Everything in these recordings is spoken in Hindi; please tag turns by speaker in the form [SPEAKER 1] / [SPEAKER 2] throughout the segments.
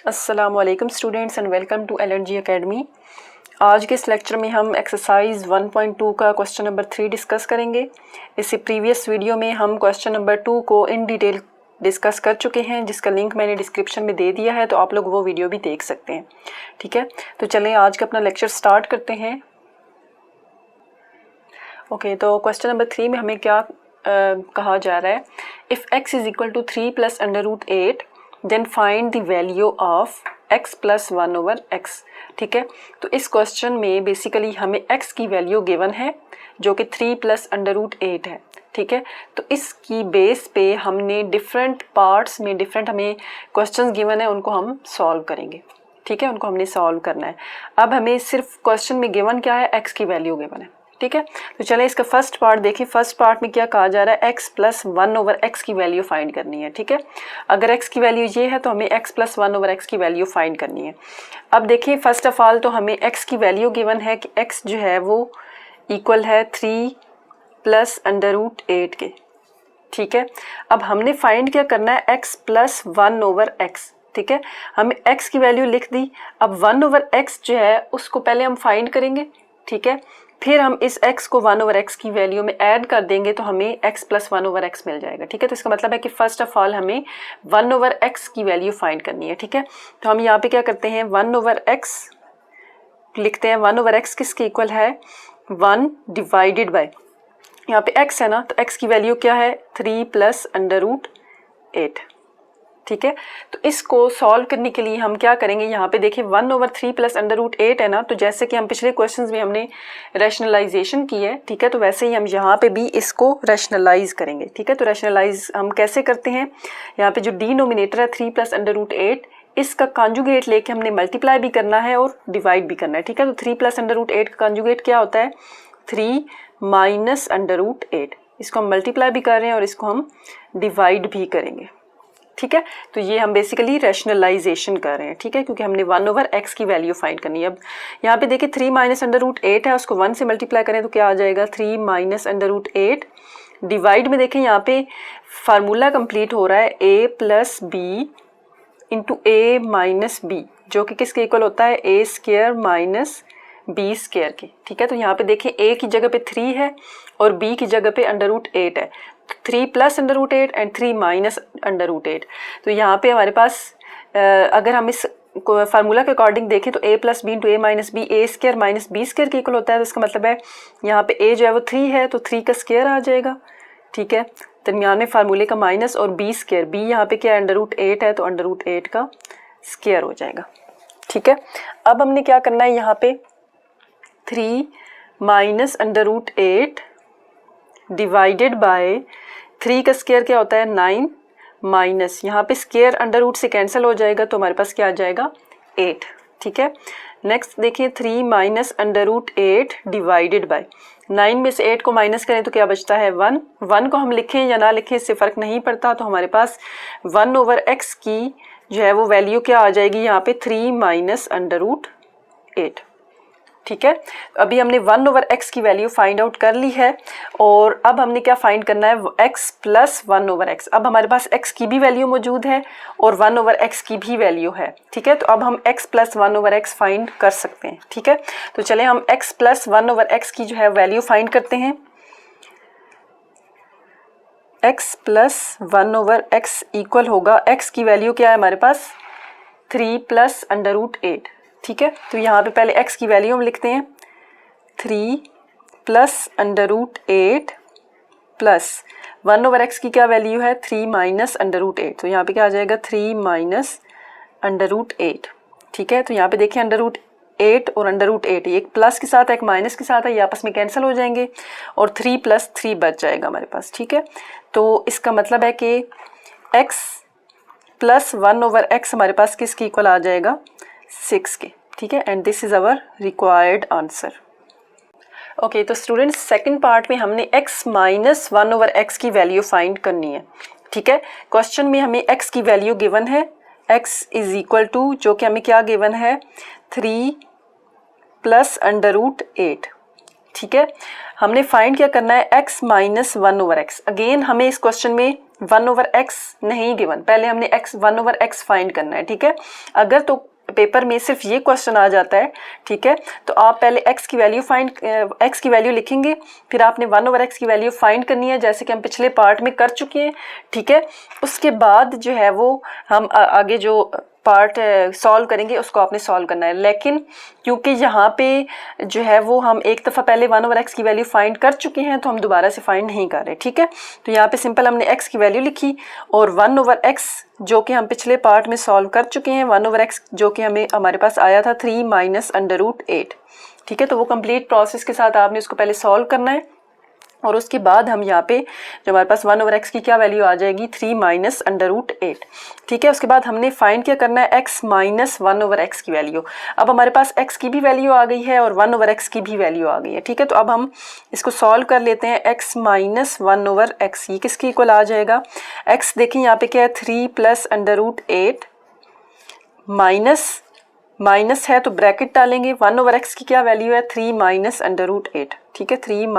[SPEAKER 1] अस्सलामुअलैकुम students and welcome to LNG academy. आज के इस लेक्चर में हम एक्सरसाइज 1.2 का क्वेश्चन नंबर 3 डिस्कस करेंगे। इससे प्रीवियस वीडियो में हम क्वेश्चन नंबर 2 को इन डिटेल डिस्कस कर चुके हैं, जिसका लिंक मैंने डिस्क्रिप्शन में दे दिया है, तो आप लोग वो वीडियो भी देख सकते हैं। ठीक है, तो चलें आज का अपना लेक्चर स्टार्ट करते हैं। ओके, तो क्वेश्चन नंबर 3 में हमें क्या कहा जा रहा है, if x is equal to 3 plus √8 then find the value of x plus 1/x। ठीक है, तो इस क्वेश्चन में बेसिकली हमें x की वैल्यू गिवन है जो कि 3 प्लस √8 है। ठीक है, तो इसकी बेस पे हमने डिफरेंट पार्ट्स में डिफरेंट हमें क्वेश्चंस गिवन है, उनको हम सॉल्व करेंगे। ठीक है, उनको हमने सॉल्व करना है। अब हमें सिर्फ क्वेश्चन में गिवन क्या है, x की वैल्यू गिवन है। ठीक है, तो चलें इसका फर्स्ट पार्ट देखिए। फर्स्ट पार्ट में क्या कहा जा रहा है, x प्लस 1/x की वैल्यू फाइंड करनी है। ठीक है, अगर x की वैल्यू ये है तो हमें x प्लस 1/x की वैल्यू फाइंड करनी है। अब देखिए फर्स्ट ऑफ ऑल तो हमें x की वैल्यू गिवन है कि x जो है वो इक्वल है 3 प्लस √8 के। ठीक है, अब हमने फाइंड क्या करना है, x प्लस 1/x। ठीक है, हमें x की वैल्यू लिख दी। अब 1/x जो है उसको पहले हम फाइंड करेंगे। ठीक है, फिर हम इस x को 1/x की वैल्यू में ऐड कर देंगे तो हमें x प्लस 1/x मिल जाएगा। ठीक है, तो इसका मतलब है कि फर्स्ट ऑफ ऑल हमें 1/x की वैल्यू फाइंड करनी है। ठीक है, तो हम यहाँ पे क्या करते हैं, 1/x लिखते हैं। 1/x किसके इक्वल है, 1 डिवाइडेड बाय, यहाँ पे x है ना, तो x की वैल्यू क्या है, 3 प्लस √8। ठीक है, तो इसको सॉल्व करने के लिए हम क्या करेंगे, यहाँ पे देखिए 1/3 प्लस √8 है ना, तो जैसे कि हम पिछले क्वेश्चंस में हमने रैशनलाइजेशन की है। ठीक है, तो वैसे ही हम यहाँ पे भी इसको रैशनलाइज करेंगे। ठीक है, तो रैशनलाइज हम कैसे करते हैं, यहाँ पे जो डिनोमिनेटर है 3 प्लस √8, इसका कॉन्जुगेट लेके हमने मल्टीप्लाई भी करना है और डिवाइड भी करना है। ठीक है, तो 3 प्लस √8 का कॉन्जुगेट क्या होता है, 3 माइनस √8। इसको हम मल्टीप्लाई भी कर रहे हैं और इसको हम डिवाइड भी करेंगे। ठीक है, तो ये हम बेसिकली रैशनलाइजेशन कर रहे हैं। ठीक है, क्योंकि हमने 1/x की वैल्यू फाइंड करनी है। अब यहाँ पे देखिए 3 माइनस √8 है, उसको 1 से मल्टीप्लाई करें तो क्या आ जाएगा, 3 माइनस √8। डिवाइड में देखें यहाँ पे फार्मूला कंप्लीट हो रहा है, a plus B into a minus B, जो कि किसके इक्वल होता है, a square minus b square की। ठीक है, तो यहाँ पे देखें a की जगह पे 3 है और b की जगह पे √8 है। 3 प्लस √8 एंड 3 माइनस √8। तो यहाँ पे हमारे पास अगर हम इस फार्मूला के अकॉर्डिंग देखें तो a plus B into a minus B, a square minus b square के इक्वल होता है। तो इसका मतलब है यहाँ पे a जो है वो 3 है, तो 3 का स्क्वायर आ जाएगा। ठीक है, दरमियान में फार्मूले का माइनस और b स्क्वायर, b यहाँ पे क्या है, √8 है, तो √8 का स्क्वायर हो जाएगा। ठीक है, अब हमने क्या करना है, यहाँ पे 3 माइनस √8 डिवाइडेड बाय 3 का स्क्वायर क्या होता है, 9 माइनस, यहाँ पे स्क्वायर √रूट से कैंसिल हो जाएगा तो हमारे पास क्या आ जाएगा, 8। ठीक है, नेक्स्ट देखिए 3 माइनस √8 डिवाइडेड बाय 9 में से 8 को माइनस करें तो क्या बचता है, 1। 1 को हम लिखें या ना लिखें इससे फ़र्क नहीं पड़ता, तो हमारे पास 1/x की जो है वो वैल्यू क्या आ जाएगी, यहाँ पे 3 माइनस √8। ठीक है, अभी हमने 1/x की वैल्यू फाइंड आउट कर ली है और अब हमने क्या फाइंड करना है, x प्लस 1/x। अब हमारे पास x की भी वैल्यू मौजूद है और 1/x की भी वैल्यू है। ठीक है, तो अब हम x प्लस 1/x फाइंड कर सकते हैं। ठीक है, तो चले हम x प्लस 1/x की जो है वैल्यू फाइंड करते हैं। x प्लस 1/x इक्वल होगा, x की वैल्यू क्या है हमारे पास, 3 प्लस √8। ठीक है, तो यहाँ पे पहले x की वैल्यू हम लिखते हैं, 3 प्लस √8 प्लस 1/x की क्या वैल्यू है, 3 माइनस √8। तो यहाँ पे क्या आ जाएगा, 3 माइनस √8। ठीक है, तो यहाँ पे देखिए √8 और √8 एक प्लस के साथ है एक माइनस के साथ है, ये आपस में कैंसिल हो जाएंगे और 3 प्लस 3 बच जाएगा हमारे पास। ठीक है, तो इसका मतलब है कि x प्लस 1/x हमारे पास किसकी इक्वल आ जाएगा, 6 के। ठीक है, and this is our required answer. Okay, तो स्टूडेंट्स सेकंड पार्ट में हमने x माइनस 1/x की वैल्यू फाइंड करनी है। ठीक है, क्वेश्चन में हमें x की वैल्यू गिवन है, x इज इक्वल टू, जो कि हमें क्या गिवन है, 3 प्लस √8। ठीक है, हमने फाइंड क्या करना है, x माइनस 1/x। अगेन हमें इस क्वेश्चन में 1/x नहीं गिवन, पहले हमने x 1/x फाइंड करना है, ठीक है। अगर तो पेपर में सिर्फ ये क्वेश्चन आ जाता है, ठीक है, तो आप पहले x की वैल्यू लिखेंगे, फिर आपने 1/x की वैल्यू फाइंड करनी है, जैसे कि हम पिछले पार्ट में कर चुके हैं, ठीक है। उसके बाद जो है वो हम आगे जो पार्ट सॉल्व करेंगे उसको आपने सॉल्व करना है। लेकिन क्योंकि यहाँ पे जो है वो हम एक दफ़ा पहले 1/x की वैल्यू फाइंड कर चुके हैं, तो हम दोबारा से फाइंड नहीं कर रहे, ठीक है। तो यहाँ पे सिंपल हमने x की वैल्यू लिखी और 1/x जो कि हम पिछले पार्ट में सॉल्व कर चुके हैं, 1/x जो कि हमारे पास आया था 3 - √8, ठीक है। तो वो कंप्लीट प्रोसेस के साथ आपने उसको पहले सॉल्व करना है और उसके बाद हम यहाँ पे जो हमारे पास 1/x की क्या वैल्यू आ जाएगी 3 - √8, ठीक है। उसके बाद हमने फाइंड क्या करना है x - 1/x की वैल्यू। अब हमारे पास x की भी वैल्यू आ गई है और 1/x की भी वैल्यू आ गई है, ठीक है। तो अब हम इसको सॉल्व कर लेते हैं। x - 1/x ये किसकी इक्वल आ जाएगा, x देखें यहाँ पे क्या है 3 + √8 माइनस है तो ब्रैकेट डालेंगे, 1/x की क्या वैल्यू है 3 - √8, ठीक है, 3 -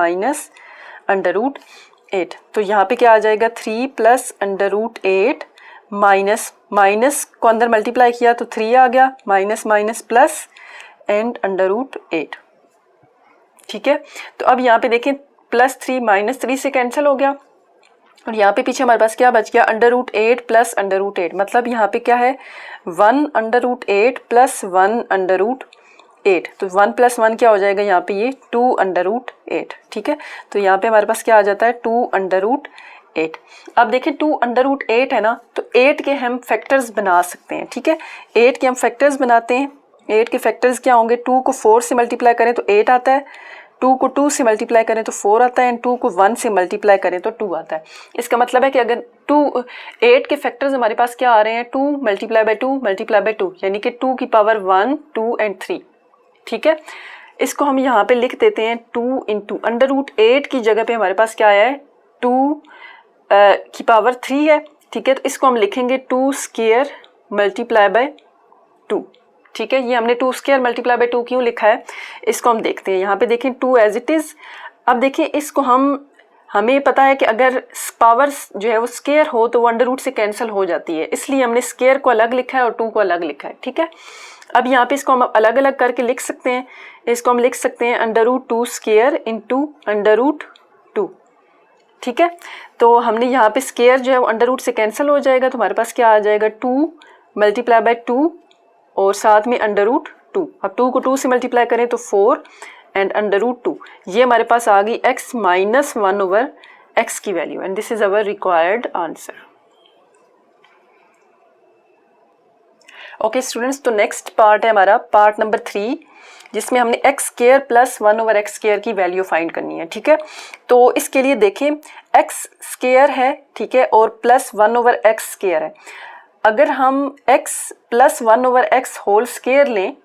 [SPEAKER 1] √8। तो यहाँ पे क्या आ जाएगा 3 + √8 माइनस को अंदर मल्टीप्लाई किया तो 3 आ गया, माइनस प्लस एंड √8, ठीक है। तो अब यहाँ पे देखें +3 -3 से कैंसिल हो गया और यहाँ पे पीछे हमारे पास क्या बच गया √8 + √8, मतलब यहाँ पे क्या है 1/8 + 1/8, तो 1 + 1 क्या हो जाएगा यहाँ पे ये 2/8, ठीक है। तो यहाँ पे हमारे पास क्या आ जाता है 2/8। अब देखिए 2/8 है ना, तो 8 के हम फैक्टर्स बना सकते हैं, ठीक है। 8 के हम फैक्टर्स बनाते हैं। 8 के फैक्टर्स क्या होंगे, 2 को 4 से मल्टीप्लाई करें तो 8 आता है, 2 को 2 से मल्टीप्लाई करें तो 4 आता है एंड 2 को 1 से मल्टीप्लाई करें तो 2 आता है। इसका मतलब है कि अगर 8 के फैक्टर्स हमारे पास क्या आ रहे हैं 2 × 2 × 2 यानी कि 2 की पावर 1, 2 एंड 3, ठीक है। इसको हम यहाँ पे लिख देते हैं 2 × √8 की जगह पे हमारे पास क्या आया है 2 की पावर 3 है, ठीक है। तो इसको हम लिखेंगे 2² × 2, ठीक है। ये हमने 2² × 2 क्यों लिखा है इसको हम देखते हैं। यहाँ पे देखें 2 एज इट इज़। अब देखिए इसको हमें पता है कि अगर पावर जो है वो स्केयर हो तो वो √ से कैंसिल हो जाती है, इसलिए हमने स्केयर को अलग लिखा है और 2 को अलग लिखा है, ठीक है। अब यहाँ पे इसको हम अलग अलग करके लिख सकते हैं। इसको हम लिख सकते हैं √2² × √2, ठीक है। तो हमने यहाँ पे स्केयर जो है वो √ से कैंसिल हो जाएगा, तो हमारे पास क्या आ जाएगा 2 × 2 और साथ में √2। अब 2 को 2 से मल्टीप्लाई करें तो 4 एंड √2। ये हमारे पास आ गई x - 1/x की value and this is our required answer. Okay students, तो नेक्स्ट पार्ट है हमारा पार्ट नंबर 3, जिसमें हमने x² + 1/x² की वैल्यू फाइंड करनी है, ठीक है। तो इसके लिए देखें x² है, ठीक है, और प्लस 1/x² है। अगर हम x + 1/x होल स्क्वायर लें,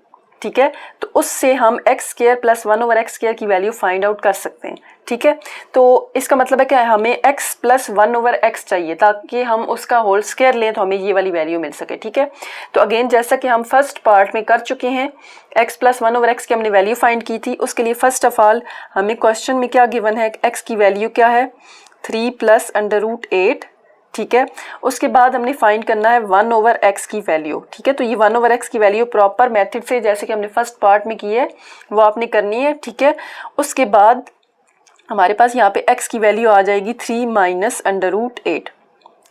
[SPEAKER 1] ठीक है, तो उससे हम x² + 1/x² की वैल्यू फाइंड आउट कर सकते हैं, ठीक है। तो इसका मतलब है कि हमें x + 1/x चाहिए ताकि हम उसका होल स्क्वायर लें तो हमें ये वाली वैल्यू मिल सके, ठीक है। तो अगेन जैसा कि हम फर्स्ट पार्ट में कर चुके हैं, x + 1/x की हमने वैल्यू फाइंड की थी। उसके लिए फर्स्ट ऑफ ऑल हमें क्वेश्चन में क्या गिवन है, x की वैल्यू क्या है 3 + √8, ठीक है। उसके बाद हमने फाइंड करना है 1/x की वैल्यू, ठीक है। तो ये 1/x की वैल्यू प्रॉपर मेथड से जैसे कि हमने फर्स्ट पार्ट में की है वो आपने करनी है, ठीक है। उसके बाद हमारे पास यहाँ पे x की वैल्यू आ जाएगी 3 - √8,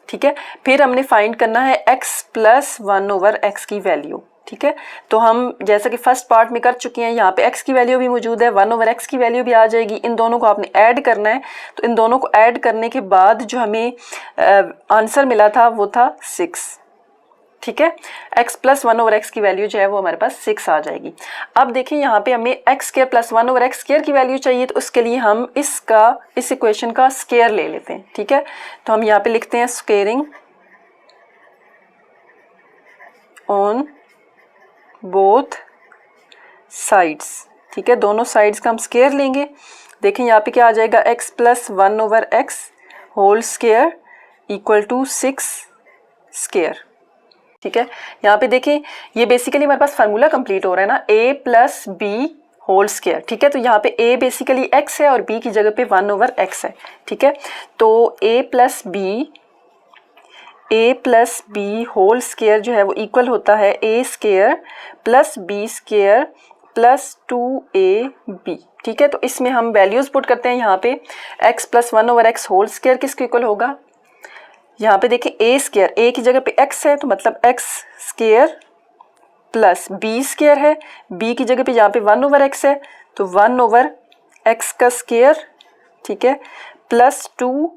[SPEAKER 1] ठीक है। फिर हमने फाइंड करना है x + 1/x की वैल्यू, ठीक है। तो हम जैसा कि फर्स्ट पार्ट में कर चुके हैं, यहाँ पे x की वैल्यू भी मौजूद है, 1/x की वैल्यू भी आ जाएगी। इन दोनों को आपने ऐड करना है, तो इन दोनों को ऐड करने के बाद जो हमें आंसर मिला था वो था 6, ठीक है। x + 1/x की वैल्यू जो है वो हमारे पास 6 आ जाएगी। अब देखिए यहाँ पे हमें x² + 1/x² की वैल्यू चाहिए, तो उसके लिए हम इस इक्वेशन का स्क्वायर ले लेते हैं, ठीक है। तो हम यहाँ पे लिखते हैं स्क्वेयरिंग ऑन बोथ साइड्स, ठीक है। दोनों साइड्स का हम स्क्वायर लेंगे। देखें यहाँ पे क्या आ जाएगा x + 1/x whole square equal to 6 square, ठीक है। यहाँ पे देखें ये बेसिकली हमारे पास फार्मूला कंप्लीट हो रहा है ना, a + b होल स्क्वायर, ठीक है। तो यहाँ पे a बेसिकली x है और b की जगह पे 1/x है, ठीक है। तो a + b A plus B whole square जो है वो इक्वल होता है A square plus B square plus 2ab। ठीक है, तो इसमें हम वैल्यूज पुट करते हैं। यहाँ पे x plus 1/x whole square किसके इक्वल होगा, यहाँ पे देखिए ए स्क्वायर, ए की जगह पे x है तो मतलब x square plus B square है, b की जगह पे यहाँ पे 1/x है तो 1/x का स्क्वायर, ठीक है, प्लस 2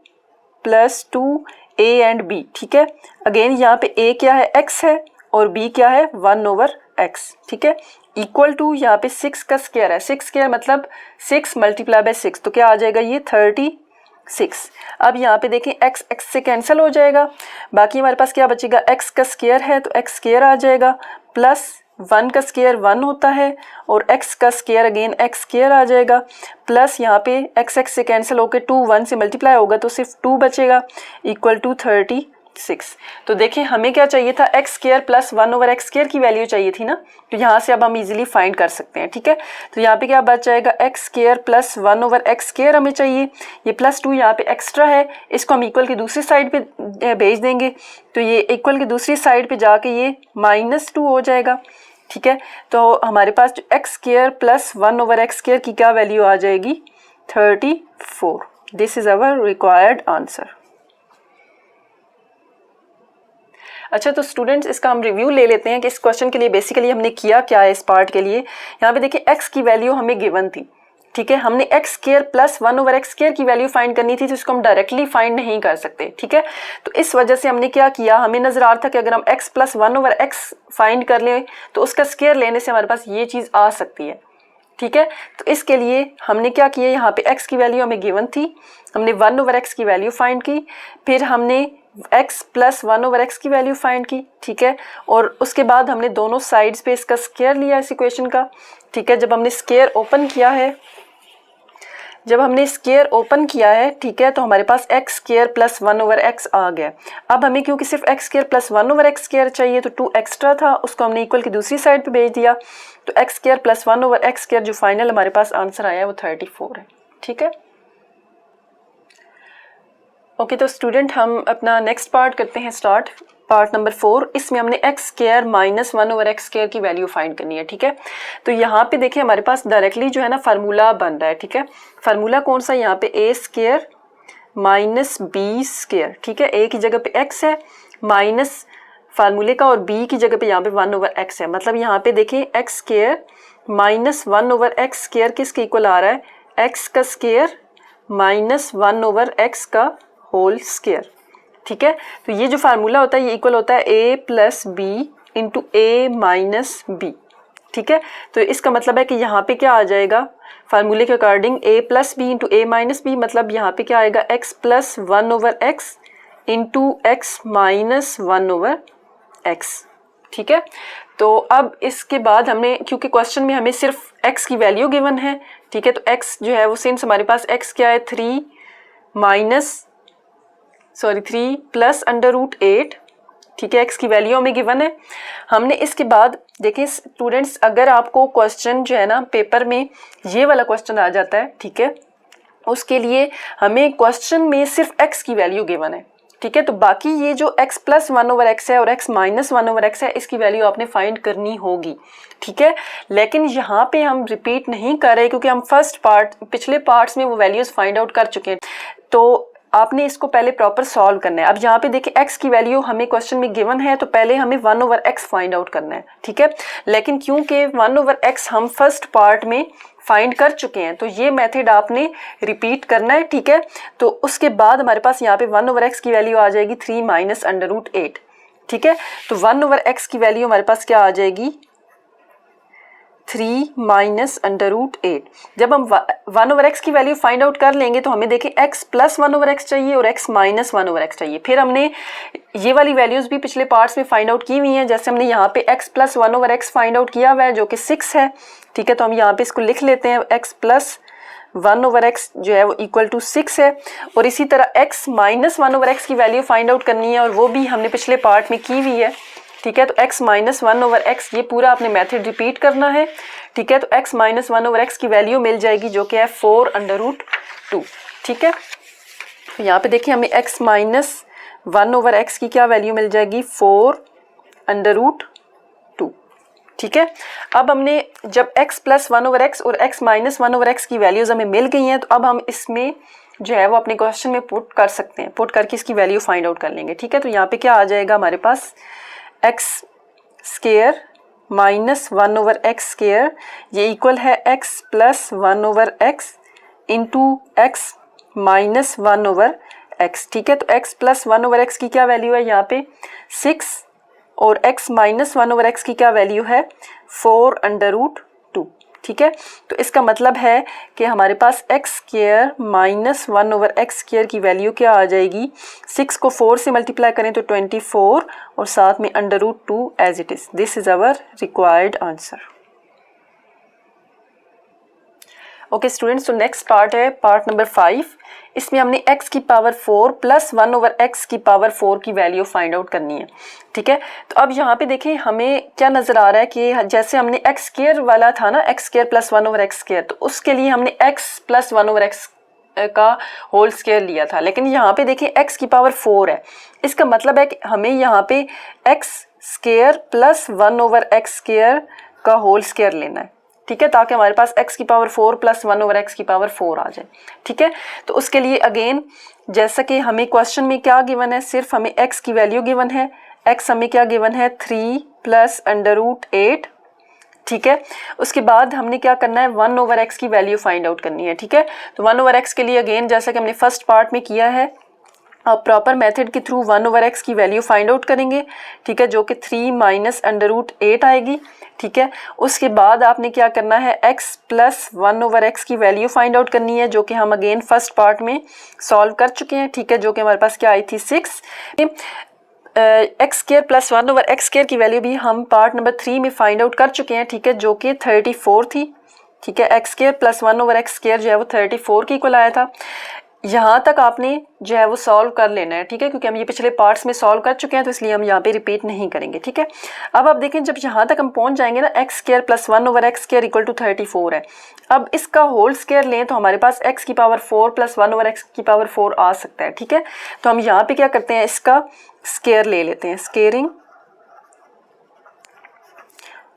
[SPEAKER 1] a एंड b। ठीक है, अगेन यहाँ पे a क्या है, x है और b क्या है 1/x। ठीक है, इक्वल टू यहाँ पे 6 का स्क्वायर है, 6 स्क्वायर मतलब 6 मल्टीप्लाई बाय 6 तो क्या आ जाएगा ये 36। अब यहाँ पे देखें x x से कैंसिल हो जाएगा, बाकी हमारे पास क्या बचेगा, x का स्क्वायर है तो x स्क्वायर आ जाएगा प्लस 1 का स्क्वायर 1 होता है और x का स्क्वायर अगेन x स्क्वायर आ जाएगा प्लस यहाँ पे x x से कैंसिल होकर 2 1 से मल्टीप्लाई होगा तो सिर्फ 2 बचेगा इक्वल टू 36। तो देखें हमें क्या चाहिए था, x square plus 1/x square की वैल्यू चाहिए थी ना, तो यहाँ से अब हम इजीली फाइंड कर सकते हैं। ठीक है, तो यहाँ पे क्या बच जाएगा, x square plus 1/x square हमें चाहिए, ये प्लस 2 यहाँ पे एक्स्ट्रा है, इसको हम इक्वल की दूसरी साइड पे भेज देंगे तो ये इक्वल की दूसरी साइड पे जाके ये -2 हो जाएगा। ठीक है, तो हमारे पास जो x square plus 1/x square की क्या वैल्यू आ जाएगी 34। This is our required answer. अच्छा, तो स्टूडेंट्स इसका हम रिव्यू ले लेते हैं कि इस क्वेश्चन के लिए बेसिकली हमने किया क्या है। इस पार्ट के लिए यहाँ पे देखिए x की वैल्यू हमें गिवन थी। ठीक है, हमने x square plus 1/x square की वैल्यू फाइंड करनी थी तो इसको हम डायरेक्टली फाइंड नहीं कर सकते। ठीक है, तो इस वजह से हमने क्या किया, हमें नजर आ रहा था कि अगर हम x प्लस 1/x फाइंड कर लें तो उसका स्क्वायर लेने से हमारे पास ये चीज़ आ सकती है। ठीक है, तो इसके लिए हमने क्या किया, यहाँ पे x की वैल्यू हमें गिवन थी, हमने 1/x की वैल्यू फाइंड की, फिर हमने x प्लस 1/x की वैल्यू फाइंड की। ठीक है, और उसके बाद हमने दोनों साइड्स पे इसका स्क्वायर लिया इस इक्वेशन का। ठीक है, जब हमने स्क्वायर ओपन किया है, ठीक है, तो हमारे पास x स्क्वायर प्लस 1/x आ गया। अब हमें क्योंकि सिर्फ x square plus 1/x square चाहिए तो 2 एक्स्ट्रा था, उसको हमने इक्वल की दूसरी साइड पे भेज दिया तो x square plus 1/x square जो फाइनल हमारे पास आंसर आया है वो 34 है। ठीक है, ओके, तो स्टूडेंट हम अपना नेक्स्ट पार्ट करते हैं स्टार्ट, पार्ट नंबर 4। इसमें हमने x square minus 1/x square की वैल्यू फाइंड करनी है। ठीक है, तो यहाँ पे देखिए हमारे पास डायरेक्टली जो है ना फार्मूला बन रहा है। ठीक है, फार्मूला कौन सा, यहाँ पे a square minus B square. ठीक है, a की जगह पे x है माइनस फार्मूले का और b की जगह पे यहाँ पे 1/x है, मतलब यहाँ पे देखिए x square minus 1/x square किसके इक्वल आ रहा है, x का स्क्वायर माइनस 1/x का होल स्क्वायर। ठीक है, तो ये जो फार्मूला होता है ये इक्वल होता है a plus B into A minus B. ठीक है, तो इसका मतलब है कि यहाँ पे क्या आ जाएगा, फार्मूले के according a plus B into A minus B, मतलब यहाँ पे क्या आएगा x plus 1/x into x minus 1/x। ठीक है, तो अब इसके बाद हमने, क्योंकि क्वेश्चन में हमें सिर्फ x की वैल्यू गिवन है, ठीक है, तो x जो है वो सिंस हमारे पास x क्या है 3 प्लस √8। ठीक है, x की वैल्यू हमें गिवन है। हमने इसके बाद देखिए स्टूडेंट्स, अगर आपको क्वेश्चन जो है ना पेपर में ये वाला क्वेश्चन आ जाता है, ठीक है, उसके लिए हमें क्वेश्चन में सिर्फ x की वैल्यू गिवन है। ठीक है, तो बाकी ये जो x प्लस 1/x है और x माइनस 1/x है इसकी वैल्यू आपने फाइंड करनी होगी। ठीक है, लेकिन यहाँ पे हम रिपीट नहीं कर रहे क्योंकि हम फर्स्ट पार्ट पिछले पार्ट्स में वो वैल्यूज फाइंड आउट कर चुके हैं, तो आपने इसको पहले प्रॉपर सॉल्व करना है। अब यहाँ पे देखिए x की वैल्यू हमें क्वेश्चन में गिवन है तो पहले हमें 1/x फाइंड आउट करना है। ठीक है, लेकिन क्योंकि 1/x हम फर्स्ट पार्ट में फाइंड कर चुके हैं तो ये मेथड आपने रिपीट करना है। ठीक है, तो उसके बाद हमारे पास यहाँ पे 1/x की वैल्यू आ जाएगी 3 माइनस √8। ठीक है, तो 1/x की वैल्यू हमारे पास क्या आ जाएगी 3 माइनस √8। जब हम 1/x की वैल्यू फाइंड आउट कर लेंगे तो हमें देखिए x प्लस 1/x चाहिए और x माइनस 1/x चाहिए। फिर हमने ये वाली वैल्यूज़ भी पिछले पार्ट्स में फाइंड आउट की हुई हैं, जैसे हमने यहाँ पे x plus 1/x find out किया हुआ है जो कि 6 है। ठीक है, तो हम यहाँ पे इसको लिख लेते हैं x प्लस 1/x जो है वो इक्वल टू 6 है, और इसी तरह x माइनस 1/x की वैल्यू फाइंड आउट करनी है और वो भी हमने पिछले पार्ट में की हुई है। ठीक है, तो x माइनस 1/x ये पूरा आपने मेथड रिपीट करना है। ठीक है, तो x माइनस 1/x की वैल्यू मिल जाएगी जो कि है 4√2। ठीक है, तो यहाँ पे देखिए हमें x माइनस 1/x की क्या वैल्यू मिल जाएगी 4√2। ठीक है, अब हमने जब x + 1/x और x - 1/x की वैल्यूज़ हमें मिल गई हैं, तो अब हम इसमें जो है वो अपने क्वेश्चन में पुट कर सकते हैं, पुट करके इसकी वैल्यू फाइंड आउट कर लेंगे। ठीक है, तो यहाँ पे क्या आ जाएगा हमारे पास x² - 1/x², ये इक्वल है x + 1/x into x - 1/x। ठीक है, तो x + 1/x की क्या वैल्यू है यहाँ पे 6 और x - 1/x की क्या वैल्यू है 4√2। ठीक है, तो इसका मतलब है कि हमारे पास x² - 1/x² की वैल्यू क्या आ जाएगी, 6 को 4 से मल्टीप्लाई करें तो 24 और साथ में √2 as it is. This is our required answer. Okay students, तो नेक्स्ट पार्ट है पार्ट नंबर 5। इसमें हमने x की पावर 4 + 1/x की पावर 4 की वैल्यू फाइंड आउट करनी है। ठीक है, तो अब यहाँ पे देखें हमें क्या नज़र आ रहा है कि जैसे हमने x² वाला था ना, x² + 1/x², तो उसके लिए हमने x + 1/x का होल स्क्वायर लिया था, लेकिन यहाँ पे देखें x की पावर 4 है। इसका मतलब है कि हमें यहाँ पे x² + 1/x² का होल स्क्वायर लेना है। ठीक है, ताकि हमारे पास x की पावर 4 + 1/x की पावर 4 आ जाए। ठीक है, तो उसके लिए अगेन जैसा कि हमें क्वेश्चन में क्या गिवन है, सिर्फ हमें x की वैल्यू गिवन है। x हमें क्या गिवन है 3 + √8। ठीक है, उसके बाद हमने क्या करना है 1/x की वैल्यू फाइंड आउट करनी है। ठीक है, तो 1/x के लिए अगेन जैसा कि हमने फर्स्ट पार्ट में किया है, अब प्रॉपर मेथड के थ्रू 1/x की वैल्यू फाइंड आउट करेंगे। ठीक है, जो कि 3 - √8 आएगी। ठीक है, उसके बाद आपने क्या करना है x + 1/x की वैल्यू फाइंड आउट करनी है, जो कि हम अगेन फर्स्ट पार्ट में सॉल्व कर चुके हैं। ठीक है, जो कि हमारे पास क्या आई थी 6। x² + 1/x² की वैल्यू भी हम पार्ट नंबर 3 में फाइंड आउट कर चुके हैं। ठीक है, जो कि 34 थी। ठीक है, x² + 1/x² जो है वो 34 की इक्वल आया था। यहाँ तक आपने जो है वो सॉल्व कर लेना है। ठीक है, क्योंकि हम ये पिछले पार्ट्स में सॉल्व कर चुके हैं, तो इसलिए हम यहाँ पे रिपीट नहीं करेंगे। ठीक है, अब आप देखें जब यहाँ तक हम पहुँच जाएंगे ना, x² + 1/x² = 34 है। अब इसका होल स्क्वायर लें तो हमारे पास x की पावर 4 + 1/x की पावर 4 आ सकता है। ठीक है, तो हम यहाँ पे क्या करते हैं, इसका स्क्वायर ले लेते हैं, स्क्वेयरिंग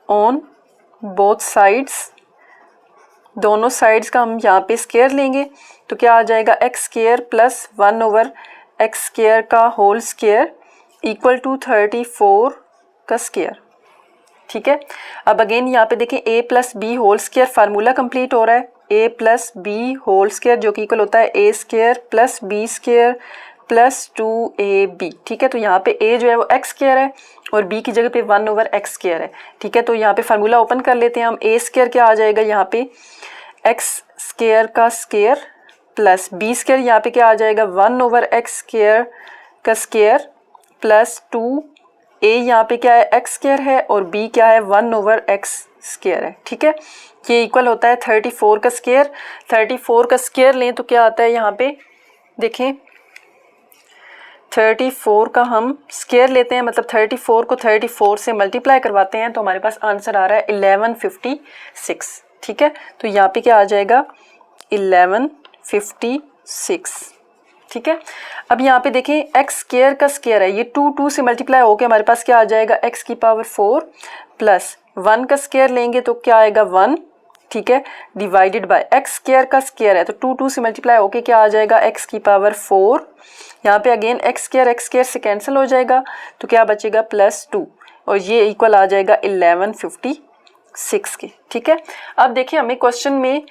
[SPEAKER 1] ऑन बोथ साइड्स, दोनों साइड्स का हम यहाँ पे स्क्वायर लेंगे तो क्या आ जाएगा x² + 1/x² का होल स्क्वायर इक्वल टू 34 का स्क्वायर। ठीक है, अब अगेन यहाँ पे देखें a + b whole square formula complete हो रहा है, a + b होल स्क्वायर जो कि इक्वल होता है a² + b² + 2ab। ठीक है, तो यहाँ पे a जो है वो x² है और b की जगह पे 1/x² है। ठीक है, तो यहाँ पे फार्मूला ओपन कर लेते हैं हम, a² क्या आ जाएगा यहाँ पे x² का स्क्वायर प्लस b² यहाँ पे क्या आ जाएगा 1/x² का स्क्वायर प्लस 2a यहाँ पे क्या है x² है और b क्या है 1/x² है। ठीक है, ये इक्वल होता है 34 का स्क्वायर। 34 का स्क्वायर लें तो क्या आता है यहाँ पे देखें, 34 का हम स्क्वायर लेते हैं, मतलब 34 को 34 से मल्टीप्लाई करवाते हैं तो हमारे पास आंसर आ रहा है 1156। ठीक है, तो यहाँ पे क्या आ जाएगा 1156। ठीक है, अब यहाँ पे देखें x² का स्क्वायर है, ये 2 से मल्टीप्लाई होकर हमारे पास क्या आ जाएगा x की पावर 4 प्लस 1 का स्क्वायर लेंगे तो क्या आएगा 1। ठीक है, डिवाइडेड बाय x² का स्क्वायर है तो 2 से मल्टीप्लाई होके क्या आ जाएगा x की पावर 4। यहाँ पे अगेन x² से कैंसिल हो जाएगा तो क्या बचेगा +2 और ये इक्वल आ जाएगा 1156 के। ठीक है, अब देखिए हमें क्वेश्चन में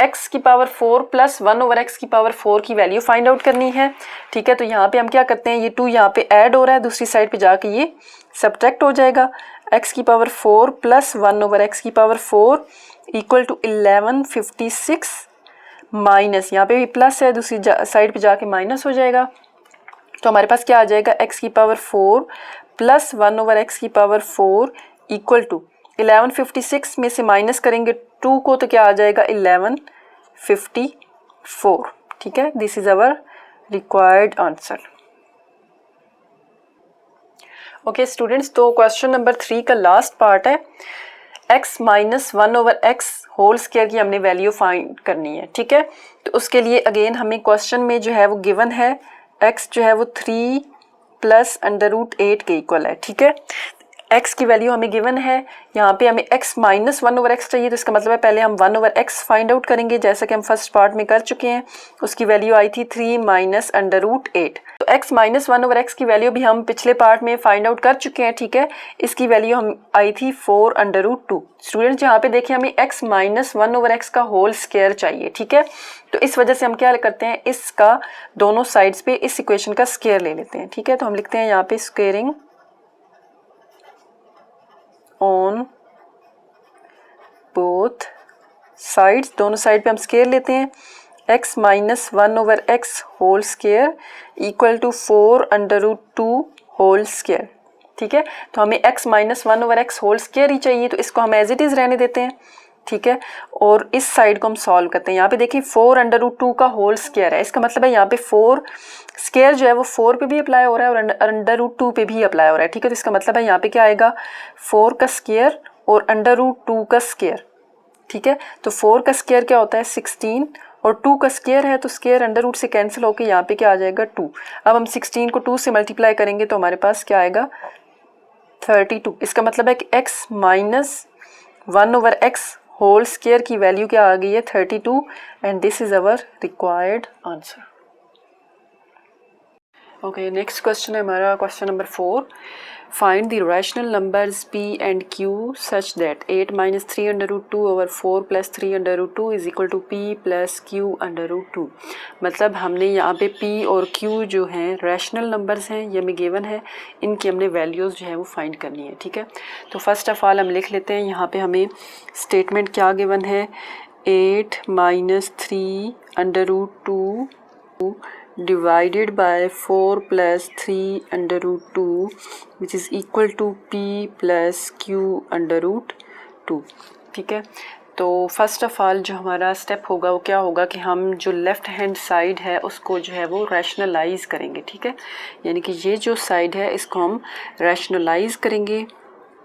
[SPEAKER 1] x की पावर 4 + 1/x की पावर 4 की वैल्यू फाइंड आउट करनी है। ठीक है, तो यहाँ पे हम क्या करते हैं, ये 2 यहाँ पे ऐड हो रहा है, दूसरी साइड पे जाके ये सब्ट्रैक्ट हो जाएगा। x की पावर 4 + 1/x की पावर 4 इक्वल टू 1156 माइनस, यहाँ पे भी प्लस है, दूसरी साइड पे जाके माइनस हो जाएगा। तो हमारे पास क्या आ जाएगा x की पावर 4 + 1/x की पावर 4 इक्वल टू 1156 में से माइनस करेंगे 2 को तो क्या आ जाएगा 1154। ठीक है, this is our required answer. Okay students, तो क्वेश्चन नंबर 3 का लास्ट पार्ट है, x - 1/x होल स्क्वायर की हमने वैल्यू फाइंड करनी है। ठीक है, तो उसके लिए अगेन हमें क्वेश्चन में जो है वो गिवन है x जो है वो 3 प्लस अंडर रूट 8 के इक्वल है, ठीक है। x की वैल्यू हमें गिवन है, यहाँ पे हमें x माइनस 1/x चाहिए, तो इसका मतलब है पहले हम 1/x फाइंड आउट करेंगे, जैसा कि हम फर्स्ट पार्ट में कर चुके हैं। उसकी वैल्यू आई थी 3 माइनस अंडर रूट 8। तो x माइनस 1/x की वैल्यू भी हम पिछले पार्ट में फाइंड आउट कर चुके हैं, ठीक है। इसकी वैल्यू हम आई थी 4 अंडर रूट 2। स्टूडेंट्स यहाँ पे देखिए हमें x माइनस 1/x का होल स्क्वायर चाहिए, ठीक है। तो इस वजह से हम क्या करते हैं, इसका दोनों साइड्स पे इस इक्वेशन का स्क्वायर ले लेते हैं, ठीक है। तो हम लिखते हैं यहाँ पे स्क्वेयरिंग ऑन बोथ साइड्स, दोनों साइड पे हम स्क्वायर लेते हैं। x minus 1/x whole square equal to 4 under root 2 whole square, ठीक है। तो हमें x minus 1/x whole square ही चाहिए, तो इसको हम एज इट इज़ रहने देते हैं, ठीक है। और इस साइड को हम सॉल्व करते हैं। यहाँ पे देखिए 4 अंडर रूट 2 का होल स्क्वायर है, इसका मतलब है यहाँ पे 4 स्क्वायर जो है वो 4 पे भी अप्लाई हो रहा है और अंडर रूट 2 पे भी अप्लाई हो रहा है, ठीक है। तो इसका मतलब है यहाँ पे क्या आएगा, 4 का स्क्वायर और अंडर रूट 2 का स्क्वायर, ठीक है। तो 4 का स्क्वायर क्या होता है 16 और 2 का स्क्वायर है, तो स्क्वायर अंडर रूट से कैंसिल होकर यहाँ पे क्या आ जाएगा 2। अब हम 16 को 2 से मल्टीप्लाई करेंगे तो हमारे पास क्या आएगा 32। इसका मतलब है कि x minus 1/x whole square की वैल्यू क्या आ गई है 32 and this is our required answer. Okay, next question है हमारा question number 4। Find the rational numbers p and q such that 8 minus 3 under root 2 over 4 plus 3 under root 2 is equal to p plus q under root 2। मतलब हमने यहाँ पे p और q जो हैं रैशनल नंबर्स हैं, ये हमें गिवन है, इनकी हमने वैल्यूज़ जो है वो फाइंड करनी है, ठीक है। तो फर्स्ट ऑफ ऑल हम लिख लेते हैं, यहाँ पे हमें स्टेटमेंट क्या गिवन है, 8 minus 3 under root 2 divided by 4 plus 3 under root 2 which is equal to p plus q under root 2, ठीक है। तो फर्स्ट ऑफ ऑल जो हमारा स्टेप होगा वो क्या होगा कि हम जो लेफ़्ट हैंड साइड है उसको जो है वो रैशनलाइज करेंगे, ठीक है। यानी कि ये जो साइड है इसको हम रैशनलाइज करेंगे।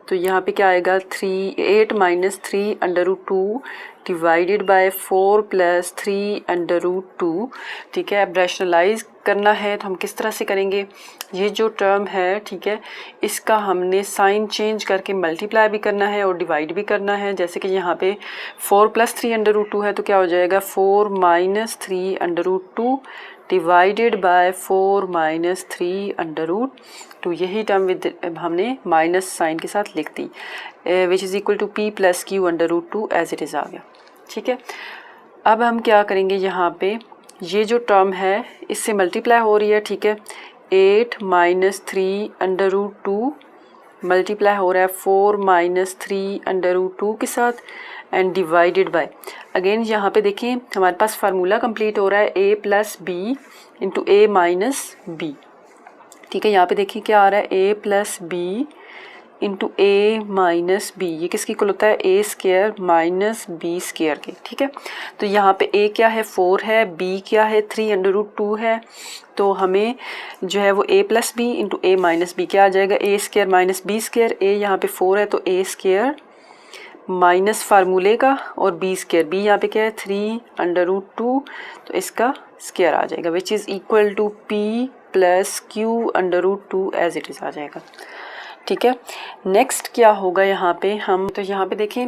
[SPEAKER 1] तो यहाँ पे क्या आएगा 8 minus 3 under root 2 divided by 4 plus 3 under root 2, ठीक है। अब रैशनलाइज करना है तो हम किस तरह से करेंगे, ये जो टर्म है, ठीक है, इसका हमने साइन चेंज करके मल्टीप्लाई भी करना है और डिवाइड भी करना है। जैसे कि यहाँ पे 4 प्लस 3 अंडर रूट 2 है तो क्या हो जाएगा 4 minus 3 under root 2 divided by 4 minus 3 under root 2। यही टर्म विद हमने माइनस साइन के साथ लिख दी, which is equal to p plus q under root 2 as it is आ गया, ठीक है। अब हम क्या करेंगे, यहाँ पे ये जो टर्म है इससे मल्टीप्लाई हो रही है, ठीक है। 8 माइनस 3 अंडर रूट 2 मल्टीप्लाई हो रहा है 4 माइनस 3 अंडर रूट 2 के साथ एंड डिवाइडेड बाय, अगेन यहाँ पे देखिए हमारे पास फार्मूला कंप्लीट हो रहा है a plus B into A minus B, ठीक है। यहाँ पे देखिए क्या आ रहा है a plus B into A minus B, ये किसकी इक्वल होता है A square minus B square के, ठीक है। तो यहाँ पे a क्या है 4 है, b क्या है 3 अंडर रूट 2 है, तो हमें जो है वो a plus B into A minus B क्या आ जाएगा A square minus B square. a यहाँ पे 4 है तो a स्क्वायर माइनस फार्मूले का और बी स्क्वायर, बी यहाँ पे क्या है 3 अंडर रूट 2, तो इसका स्क्वायर आ जाएगा which is equal to p plus q under root 2 as it is आ जाएगा, ठीक है। नेक्स्ट क्या होगा यहाँ पे, हम तो यहाँ पे देखें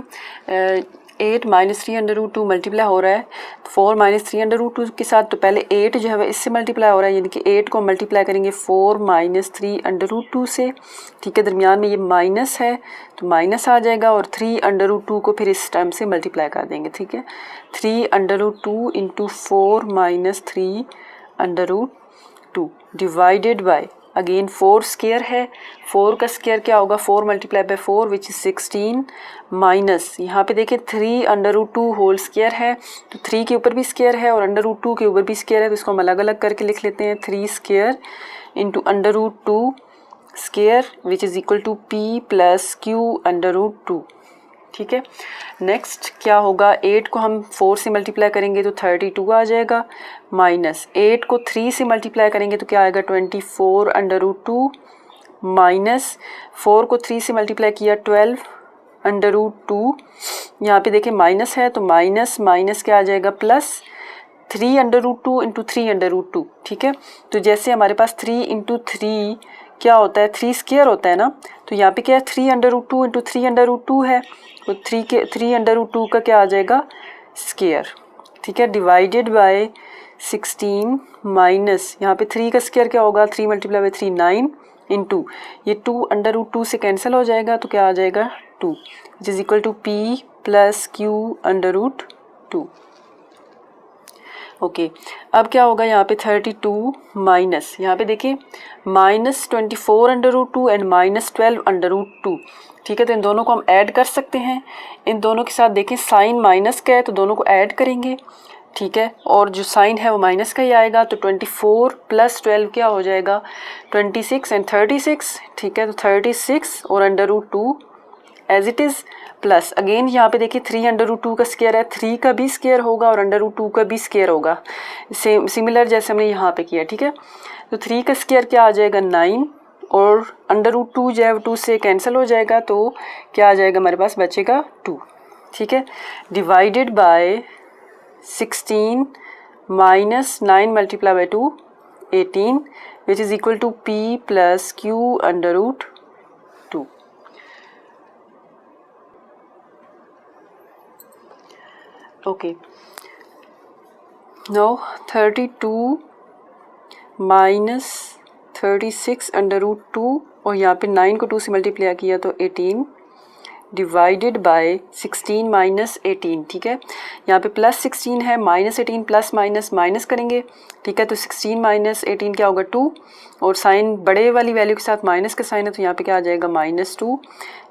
[SPEAKER 1] 8 माइनस 3 अंडर रूट 2 मल्टीप्लाई हो रहा है 4 माइनस 3 अंडर रूट 2 के साथ, तो पहले 8 जो है इससे मल्टीप्लाई हो रहा है, यानी कि 8 को मल्टीप्लाई करेंगे 4 माइनस 3 अंडर रूट 2 से, ठीक है। दरमियान में ये माइनस है तो माइनस आ जाएगा और 3 अंडर रूट 2 को फिर इस टर्म से मल्टीप्लाई कर देंगे, ठीक है। 3 under root 2 into 4 minus 3 under root 2 divided by, again 4 square है, 4 का स्क्वायर क्या होगा 4 multiply by 4 which is 16 minus, यहाँ पे देखिए 3 अंडर रूट 2 होल स्क्वायर है, तो 3 के ऊपर भी स्क्वायर है और अंडर रूट 2 के ऊपर भी स्क्वायर है, तो इसको हम अलग अलग करके लिख लेते हैं 3 square into under root 2 square which is equal to p plus q under root 2, ठीक है। नेक्स्ट क्या होगा, 8 को हम 4 से मल्टीप्लाई करेंगे तो 32 आ जाएगा, माइनस 8 को 3 से मल्टीप्लाई करेंगे तो क्या आएगा 24 अंडर रूट 2, माइनस 4 को 3 से मल्टीप्लाई किया 12 अंडर रूट 2, यहाँ पे देखिए माइनस है तो माइनस माइनस क्या आ जाएगा plus 3 under root 2 into 3 under root 2, ठीक है। तो जैसे हमारे पास 3 इंटू 3 क्या होता है, 3 स्क्वायर होता है ना, तो यहाँ पे क्या है 3√2 इंटू 3√2 है, तो 3√2 का क्या आ जाएगा स्क्वायर, ठीक है, डिवाइडेड बाय 16 माइनस यहाँ पे 3 का स्क्वायर क्या होगा 3 मल्टीप्लाई बाई 3 9 इंटू ये 2√2 से कैंसिल हो जाएगा तो क्या आ जाएगा 2 which is equal to P plus Q√2। Okay अब क्या होगा यहाँ पे 32 माइनस यहाँ पे देखिए -24√2 एंड -12√2, ठीक है, तो इन दोनों को हम ऐड कर सकते हैं। इन दोनों के साथ देखें साइन माइनस का है तो दोनों को ऐड करेंगे, ठीक है, और जो साइन है वो माइनस का ही आएगा, तो 24 प्लस 12 क्या हो जाएगा 26 एंड 36, ठीक है, तो 36 और √2 as it is plus again यहाँ पे देखिए 3√2 का स्क्वायर है, 3 का भी स्क्वायर होगा और √2 का भी स्क्वायर होगा, सेम सिमिलर जैसे हमने यहाँ पे किया, ठीक है, तो 3 का स्क्वायर क्या आ जाएगा 9 और √2 जो है 2 से कैंसिल हो जाएगा, तो क्या आ जाएगा हमारे पास बचेगा 2, ठीक है, divided by 16 minus 9 multiply by 2 18 which is equal to P plus Q√2। Okay now 32 minus 36 √2 और यहाँ पे 9 को 2 से मल्टीप्लाई किया तो 18 डिवाइडेड बाय 16 माइनस 18, ठीक है, यहाँ पे प्लस 16 है, माइनस 18 प्लस माइनस माइनस करेंगे, ठीक है, तो 16 माइनस 18 क्या होगा 2 और साइन बड़े वाली वैल्यू के साथ माइनस का साइन है तो यहाँ पे क्या आ जाएगा -2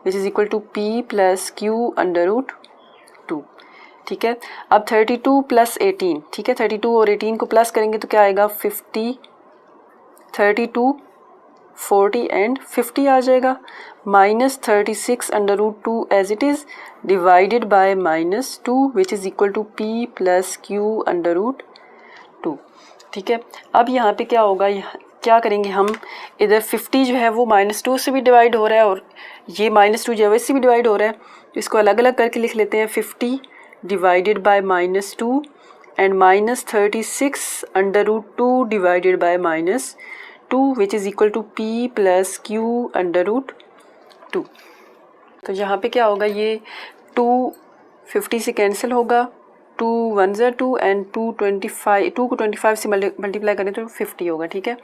[SPEAKER 1] which is equal to P plus Q√2, ठीक है। अब 32 प्लस 18, ठीक है, 32 और 18 को प्लस करेंगे तो क्या आएगा 50, 32 40 एंड 50 आ जाएगा, -36 √2 as it is divided by -2 which is equal to P plus Q√2, ठीक है। अब यहाँ पे क्या होगा, क्या करेंगे हम, इधर 50 जो है वो -2 से भी डिवाइड हो रहा है और ये -2 जो है वैसे भी डिवाइड हो रहा है, तो इसको अलग अलग करके लिख लेते हैं, 50 divided by -2 and -36 √2 divided by -2 which is equal to P plus Q√2। तो यहाँ पे क्या होगा, ये 2 50 से कैंसिल होगा, 2 1 ज़ा 2 एंड 2 को 25 से मल्टीप्लाई करें तो 50 होगा, ठीक है,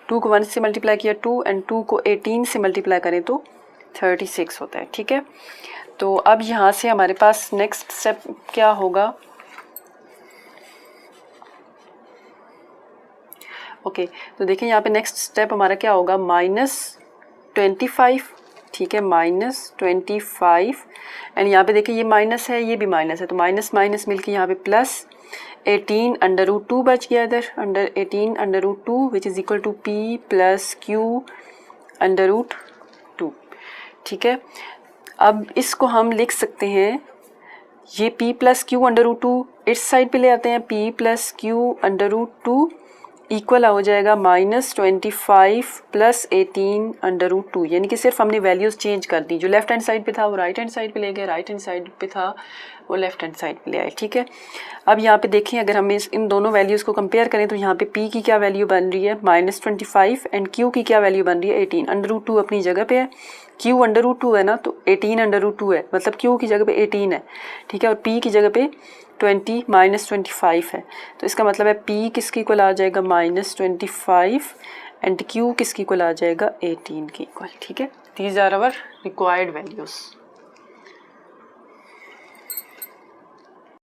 [SPEAKER 1] 2 को 1 से मल्टीप्लाई किया 2 एंड 2 को 18 से मल्टीप्लाई करें तो 36 होता है, ठीक है। तो अब यहाँ से हमारे पास नेक्स्ट स्टेप क्या होगा, ओके तो देखिए यहाँ पे नेक्स्ट स्टेप हमारा क्या होगा -25, ठीक है, -25 एंड यहाँ पे देखिए ये माइनस है ये भी माइनस है, तो माइनस माइनस मिलके यहाँ पे प्लस 18 √2 बच गया इधर, 18 √2 which is equal to P plus Q√2, ठीक है। अब इसको हम लिख सकते हैं, ये P प्लस Q√2 इस साइड पे ले आते हैं, P प्लस Q√2 इक्वल हो जाएगा -25 प्लस 18 √2, यानी कि सिर्फ हमने वैल्यूज़ चेंज कर दी, जो लेफ्ट हैंड साइड पे था वो राइट हैंड साइड पे ले गए, राइट हैंड साइड पे था वो लेफ्ट हैंड साइड पे ले आए, ठीक है। अब यहाँ पे देखें अगर हम इन दोनों वैल्यूज़ को कंपेयर करें तो यहाँ पे P की क्या वैल्यू बन रही है -25 एंड Q की क्या वैल्यू बन रही है 18, √2 अपनी जगह पे है, Q √2 है ना तो 18 √2 है, मतलब Q की जगह पे 18 है, ठीक है, और P की जगह पे -25 है, तो इसका मतलब है P किसकी इक्वल आ जाएगा -25 एंड Q किसकी इक्वल आ जाएगा 18 की इक्वल, ठीक है। These are our required values.